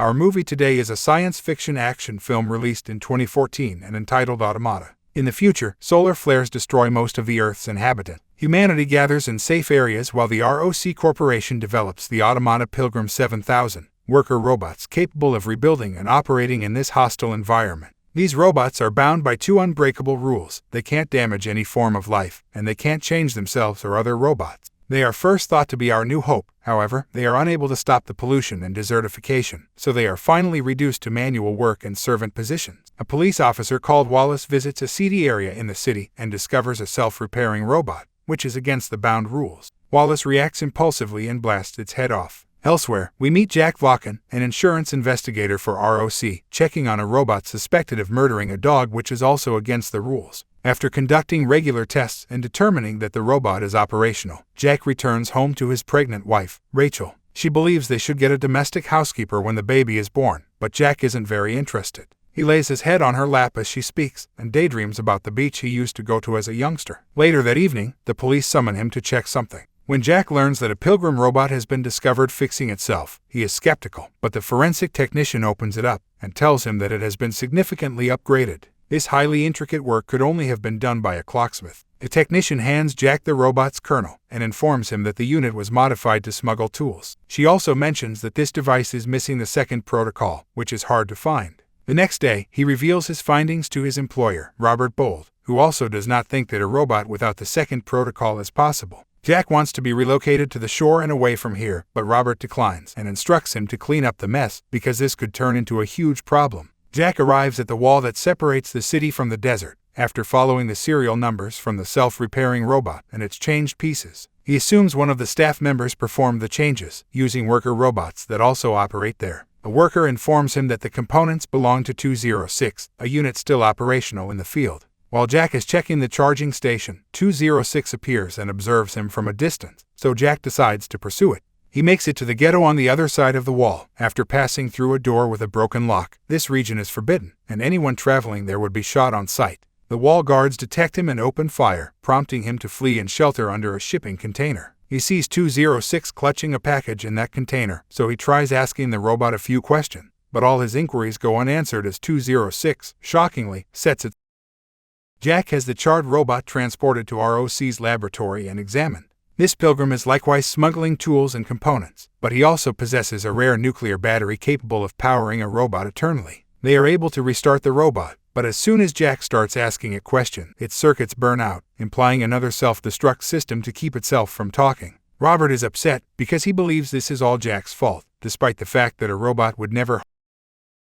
Our movie today is a science fiction action film released in 2014 and entitled Automata. In the future, solar flares destroy most of the Earth's inhabitants. Humanity gathers in safe areas while the ROC Corporation develops the Automata Pilgrim 7000, worker robots capable of rebuilding and operating in this hostile environment. These robots are bound by two unbreakable rules: they can't damage any form of life, and they can't change themselves or other robots. They are first thought to be our new hope. However, they are unable to stop the pollution and desertification, so they are finally reduced to manual work and servant positions. A police officer called Wallace visits a seedy area in the city and discovers a self-repairing robot, which is against the bound rules. Wallace reacts impulsively and blasts its head off. Elsewhere, we meet Jack Vaughan, an insurance investigator for ROC, checking on a robot suspected of murdering a dog, which is also against the rules. After conducting regular tests and determining that the robot is operational, Jack returns home to his pregnant wife, Rachel. She believes they should get a domestic housekeeper when the baby is born, but Jack isn't very interested. He lays his head on her lap as she speaks and daydreams about the beach he used to go to as a youngster. Later that evening, the police summon him to check something. When Jack learns that a Pilgrim robot has been discovered fixing itself, he is skeptical, but the forensic technician opens it up and tells him that it has been significantly upgraded. This highly intricate work could only have been done by a clocksmith. The technician hands Jack the robot's kernel and informs him that the unit was modified to smuggle tools. She also mentions that this device is missing the second protocol, which is hard to find. The next day, he reveals his findings to his employer, Robert Bold, who also does not think that a robot without the second protocol is possible. Jack wants to be relocated to the shore and away from here, but Robert declines and instructs him to clean up the mess because this could turn into a huge problem. Jack arrives at the wall that separates the city from the desert after following the serial numbers from the self-repairing robot and its changed pieces. He assumes one of the staff members performed the changes, using worker robots that also operate there. A worker informs him that the components belong to 206, a unit still operational in the field. While Jack is checking the charging station, 206 appears and observes him from a distance, so Jack decides to pursue it. He makes it to the ghetto on the other side of the wall, after passing through a door with a broken lock. This region is forbidden, and anyone traveling there would be shot on sight. The wall guards detect him and open fire, prompting him to flee and shelter under a shipping container. He sees 206 clutching a package in that container, so he tries asking the robot a few questions, but all his inquiries go unanswered as 206, shockingly, sets it. Jack has the charred robot transported to ROC's laboratory and examined. This Pilgrim is likewise smuggling tools and components, but he also possesses a rare nuclear battery capable of powering a robot eternally. They are able to restart the robot, but as soon as Jack starts asking it questions, its circuits burn out, implying another self-destruct system to keep itself from talking. Robert is upset because he believes this is all Jack's fault, despite the fact that a robot would never.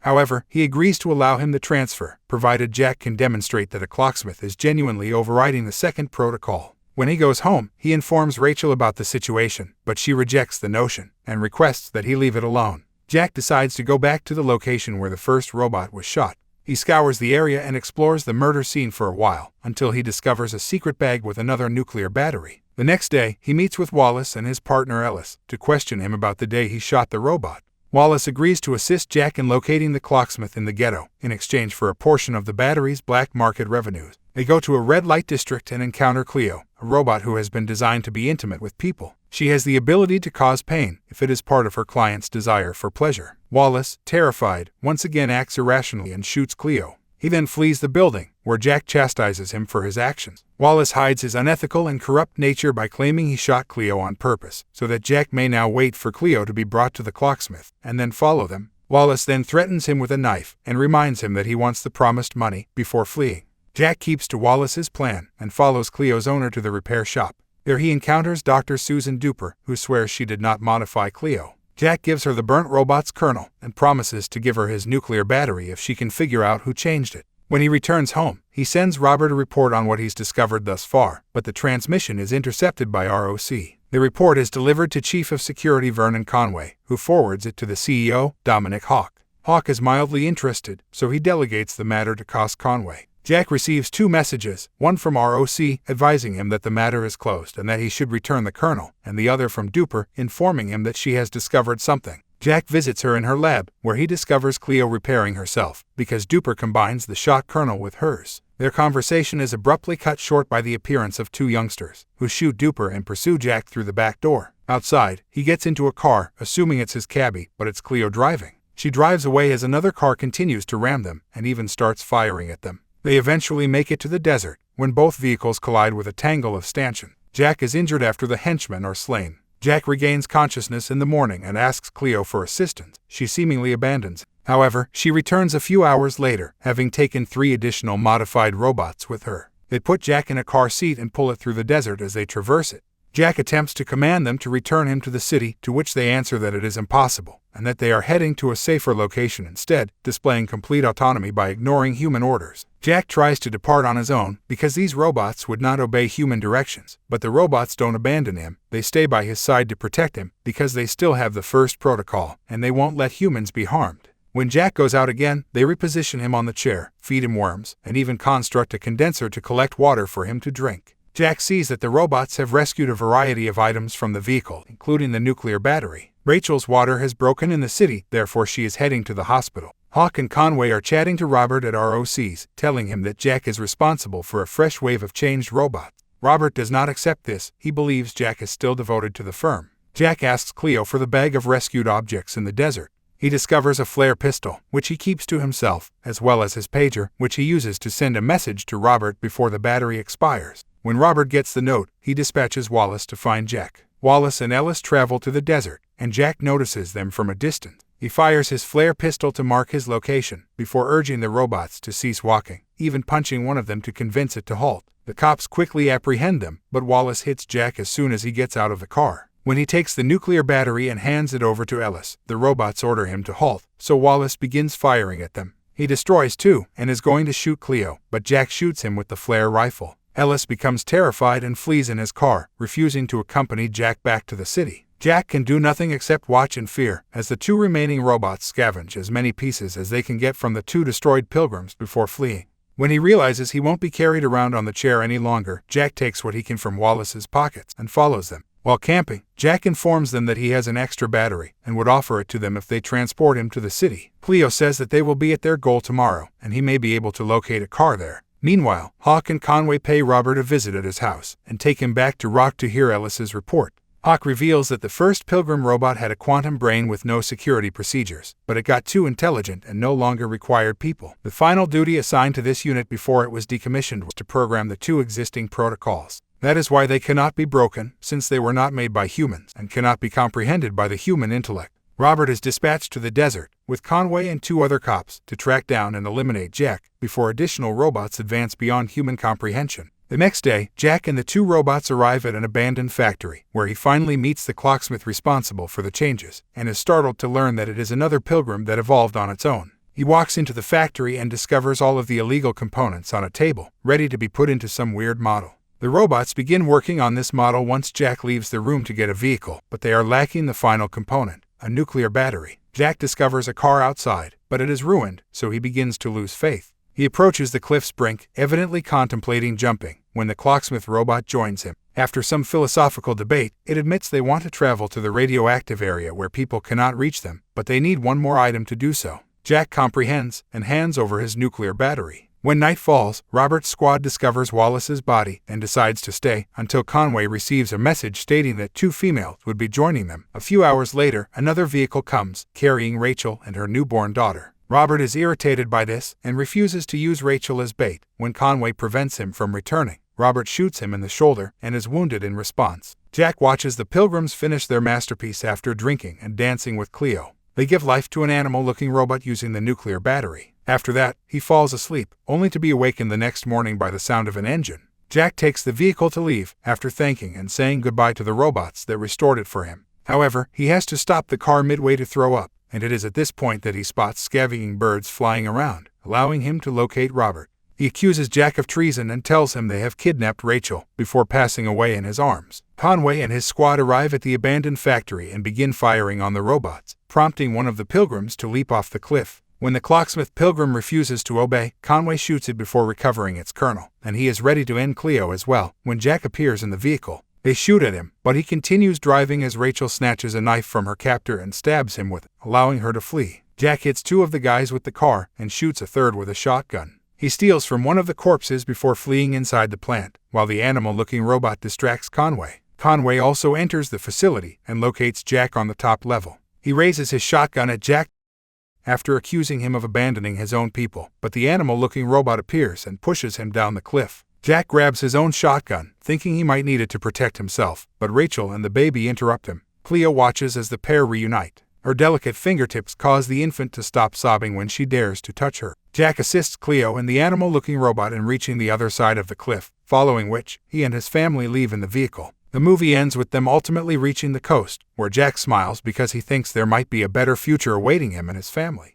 However, he agrees to allow him the transfer, provided Jack can demonstrate that a clocksmith is genuinely overriding the second protocol. When he goes home, he informs Rachel about the situation, but she rejects the notion and requests that he leave it alone. Jack decides to go back to the location where the first robot was shot. He scours the area and explores the murder scene for a while, until he discovers a secret bag with another nuclear battery. The next day, he meets with Wallace and his partner Ellis to question him about the day he shot the robot. Wallace agrees to assist Jack in locating the clocksmith in the ghetto, in exchange for a portion of the battery's black market revenues. They go to a red light district and encounter Cleo, a robot who has been designed to be intimate with people. She has the ability to cause pain if it is part of her client's desire for pleasure. Wallace, terrified, once again acts irrationally and shoots Cleo. He then flees the building, where Jack chastises him for his actions. Wallace hides his unethical and corrupt nature by claiming he shot Cleo on purpose, so that Jack may now wait for Cleo to be brought to the clocksmith, and then follow them. Wallace then threatens him with a knife, and reminds him that he wants the promised money before fleeing. Jack keeps to Wallace's plan, and follows Cleo's owner to the repair shop. There he encounters Dr. Susan Duper, who swears she did not modify Cleo. Jack gives her the burnt robot's kernel, and promises to give her his nuclear battery if she can figure out who changed it. When he returns home, he sends Robert a report on what he's discovered thus far, but the transmission is intercepted by ROC. The report is delivered to Chief of Security Vernon Conway, who forwards it to the CEO, Dominic Hawk. Hawk is mildly interested, so he delegates the matter to Cos Conway. Jack receives two messages, one from ROC advising him that the matter is closed and that he should return the kernel, and the other from Duper informing him that she has discovered something. Jack visits her in her lab, where he discovers Cleo repairing herself, because Duper combines the shot kernel with hers. Their conversation is abruptly cut short by the appearance of two youngsters, who shoot Duper and pursue Jack through the back door. Outside, he gets into a car, assuming it's his cabbie, but it's Cleo driving. She drives away as another car continues to ram them and even starts firing at them. They eventually make it to the desert, when both vehicles collide with a tangle of stanchion. Jack is injured after the henchmen are slain. Jack regains consciousness in the morning and asks Cleo for assistance. She seemingly abandons him. However, she returns a few hours later, having taken 3 additional modified robots with her. They put Jack in a car seat and pull it through the desert as they traverse it. Jack attempts to command them to return him to the city, to which they answer that it is impossible, and that they are heading to a safer location instead, displaying complete autonomy by ignoring human orders. Jack tries to depart on his own, because these robots would not obey human directions, but the robots don't abandon him. They stay by his side to protect him, because they still have the first protocol, and they won't let humans be harmed. When Jack goes out again, they reposition him on the chair, feed him worms, and even construct a condenser to collect water for him to drink. Jack sees that the robots have rescued a variety of items from the vehicle, including the nuclear battery. Rachel's water has broken in the city, therefore she is heading to the hospital. Hawk and Conway are chatting to Robert at ROC's, telling him that Jack is responsible for a fresh wave of changed robots. Robert does not accept this. He believes Jack is still devoted to the firm. Jack asks Cleo for the bag of rescued objects in the desert. He discovers a flare pistol, which he keeps to himself, as well as his pager, which he uses to send a message to Robert before the battery expires. When Robert gets the note, he dispatches Wallace to find Jack. Wallace and Ellis travel to the desert, and Jack notices them from a distance. He fires his flare pistol to mark his location, before urging the robots to cease walking, even punching one of them to convince it to halt. The cops quickly apprehend them, but Wallace hits Jack as soon as he gets out of the car. When he takes the nuclear battery and hands it over to Ellis, the robots order him to halt, so Wallace begins firing at them. He destroys 2 and is going to shoot Cleo, but Jack shoots him with the flare rifle. Ellis becomes terrified and flees in his car, refusing to accompany Jack back to the city. Jack can do nothing except watch in fear, as the 2 remaining robots scavenge as many pieces as they can get from the 2 destroyed pilgrims before fleeing. When he realizes he won't be carried around on the chair any longer, Jack takes what he can from Wallace's pockets and follows them. While camping, Jack informs them that he has an extra battery and would offer it to them if they transport him to the city. Cleo says that they will be at their goal tomorrow, and he may be able to locate a car there. Meanwhile, Hawk and Conway pay Robert a visit at his house and take him back to Rock to hear Ellis's report. Hawk reveals that the first Pilgrim robot had a quantum brain with no security procedures, but it got too intelligent and no longer required people. The final duty assigned to this unit before it was decommissioned was to program the 2 existing protocols. That is why they cannot be broken, since they were not made by humans and cannot be comprehended by the human intellect. Robert is dispatched to the desert, with Conway and 2 other cops, to track down and eliminate Jack, before additional robots advance beyond human comprehension. The next day, Jack and the 2 robots arrive at an abandoned factory, where he finally meets the clocksmith responsible for the changes, and is startled to learn that it is another Pilgrim that evolved on its own. He walks into the factory and discovers all of the illegal components on a table, ready to be put into some weird model. The robots begin working on this model once Jack leaves the room to get a vehicle, but they are lacking the final component, a nuclear battery. Jack discovers a car outside, but it is ruined, so he begins to lose faith. He approaches the cliff's brink, evidently contemplating jumping, when the clocksmith robot joins him. After some philosophical debate, it admits they want to travel to the radioactive area where people cannot reach them, but they need one more item to do so. Jack comprehends and hands over his nuclear battery. When night falls, Robert's squad discovers Wallace's body and decides to stay until Conway receives a message stating that 2 females would be joining them. A few hours later, another vehicle comes, carrying Rachel and her newborn daughter. Robert is irritated by this and refuses to use Rachel as bait. When Conway prevents him from returning, Robert shoots him in the shoulder and is wounded in response. Jack watches the Pilgrims finish their masterpiece after drinking and dancing with Cleo. They give life to an animal-looking robot using the nuclear battery. After that, he falls asleep, only to be awakened the next morning by the sound of an engine. Jack takes the vehicle to leave, after thanking and saying goodbye to the robots that restored it for him. However, he has to stop the car midway to throw up, and it is at this point that he spots scavenging birds flying around, allowing him to locate Robert. He accuses Jack of treason and tells him they have kidnapped Rachel, before passing away in his arms. Conway and his squad arrive at the abandoned factory and begin firing on the robots, prompting one of the Pilgrims to leap off the cliff. When the clocksmith Pilgrim refuses to obey, Conway shoots it before recovering its kernel, and he is ready to end Cleo as well. When Jack appears in the vehicle, they shoot at him, but he continues driving as Rachel snatches a knife from her captor and stabs him with it, allowing her to flee. Jack hits 2 of the guys with the car and shoots a third with a shotgun. He steals from one of the corpses before fleeing inside the plant, while the animal-looking robot distracts Conway. Conway also enters the facility and locates Jack on the top level. He raises his shotgun at Jack, after accusing him of abandoning his own people, but the animal-looking robot appears and pushes him down the cliff. Jack grabs his own shotgun, thinking he might need it to protect himself, but Rachel and the baby interrupt him. Cleo watches as the pair reunite. Her delicate fingertips cause the infant to stop sobbing when she dares to touch her. Jack assists Cleo and the animal-looking robot in reaching the other side of the cliff, following which, he and his family leave in the vehicle. The movie ends with them ultimately reaching the coast, where Jack smiles because he thinks there might be a better future awaiting him and his family.